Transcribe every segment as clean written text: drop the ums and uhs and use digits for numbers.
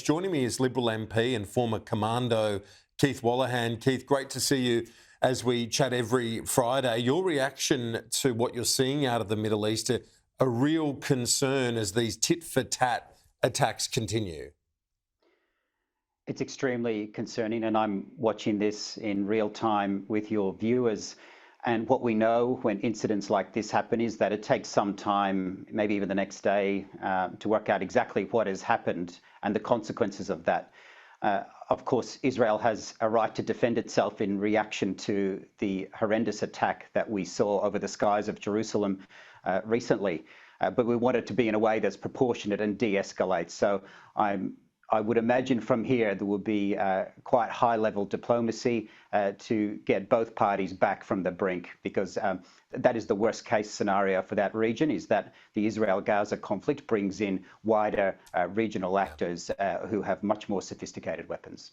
Joining me is Liberal MP and former commando Keith Wolahan. Keith, great to see you as we chat every Friday. Your reaction to what you're seeing out of the Middle East, a real concern as these tit-for-tat attacks continue. It's extremely concerning, and I'm watching this in real time with your viewers. And what we know when incidents like this happen is that it takes some time, maybe even the next day, to work out exactly what has happened and the consequences of that. Of course, Israel has a right to defend itself in reaction to the horrendous attack that we saw over the skies of Jerusalem recently. But we want it to be in a way that's proportionate and de-escalates. So I would imagine from here there will be quite high-level diplomacy to get both parties back from the brink, because that is the worst-case scenario for that region, is that the Israel-Gaza conflict brings in wider regional actors who have much more sophisticated weapons.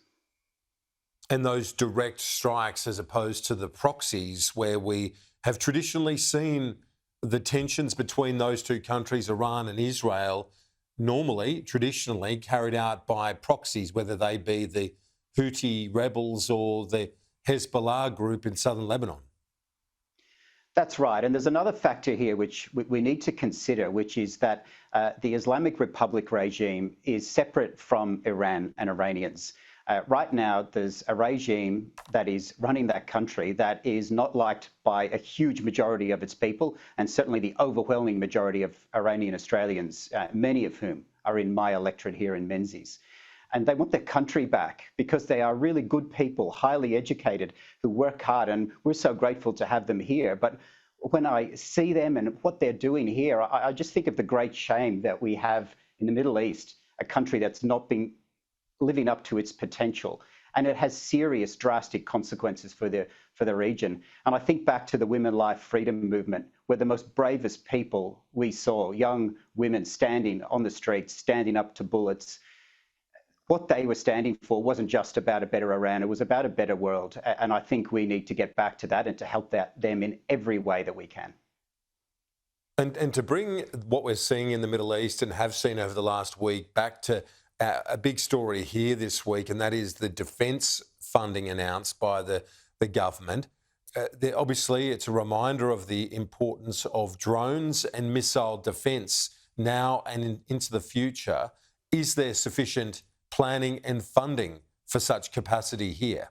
And those direct strikes as opposed to the proxies where we have traditionally seen the tensions between those two countries, Iran and Israel, normally, traditionally carried out by proxies, whether they be the Houthi rebels or the Hezbollah group in southern Lebanon. That's right. And there's another factor here which we need to consider, which is that the Islamic Republic regime is separate from Iran and Iranians. Right now, there's a regime that is running that country that is not liked by a huge majority of its people, and certainly the overwhelming majority of Iranian Australians, many of whom are in my electorate here in Menzies. And they want their country back because they are really good people, highly educated, who work hard, and we're so grateful to have them here. But when I see them and what they're doing here, I just think of the great shame that we have in the Middle East, a country that's not been living up to its potential, and it has serious, drastic consequences for the region. And I think back to the Women Life Freedom Movement, where the most bravest people we saw, young women standing on the streets, standing up to bullets. What they were standing for wasn't just about a better Iran, it was about a better world. And I think we need to get back to that and to help them in every way that we can. And to bring what we're seeing in the Middle East and have seen over the last week back to a big story here this week, and that is the defence funding announced by the government. Obviously, it's a reminder of the importance of drones and missile defence now and into the future. Is there sufficient planning and funding for such capacity here?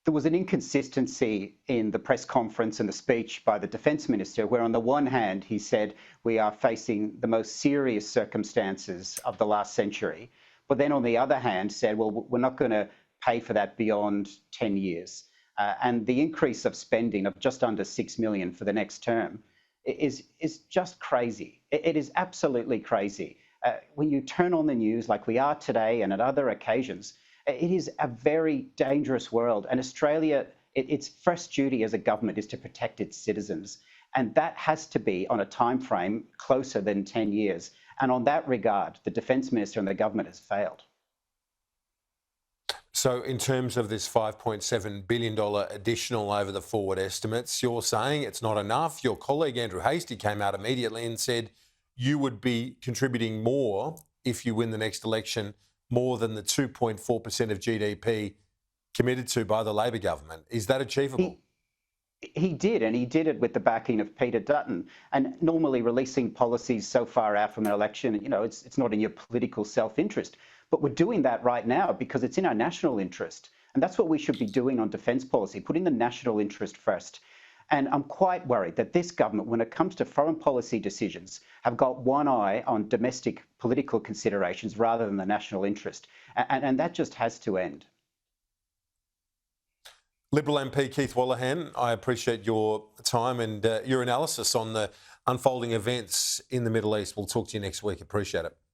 There was an inconsistency in the press conference and the speech by the Defence Minister, where on the one hand he said we are facing the most serious circumstances of the last century, but then on the other hand said, well, we're not going to pay for that beyond 10 years. And the increase of spending of just under $6 million for the next term is just crazy. It is absolutely crazy. When you turn on the news like we are today and at other occasions, it is a very dangerous world, and Australia, its first duty as a government is to protect its citizens, and that has to be on a time frame closer than 10 years. And on that regard, the Defence Minister and the government has failed. So in terms of this $5.7 billion additional over the forward estimates, you're saying it's not enough. Your colleague Andrew Hastie came out immediately and said you would be contributing more if you win the next election, more than the 2.4% of GDP committed to by the Labor government. Is that achievable? He did, and he did it with the backing of Peter Dutton. And normally releasing policies so far out from an election, it's not in your political self-interest. But we're doing that right now because it's in our national interest. And that's what we should be doing on defence policy, putting the national interest first. And I'm quite worried that this government, when it comes to foreign policy decisions, have got one eye on domestic political considerations rather than the national interest. And that just has to end. Liberal MP Keith Wolahan, I appreciate your time and your analysis on the unfolding events in the Middle East. We'll talk to you next week. Appreciate it.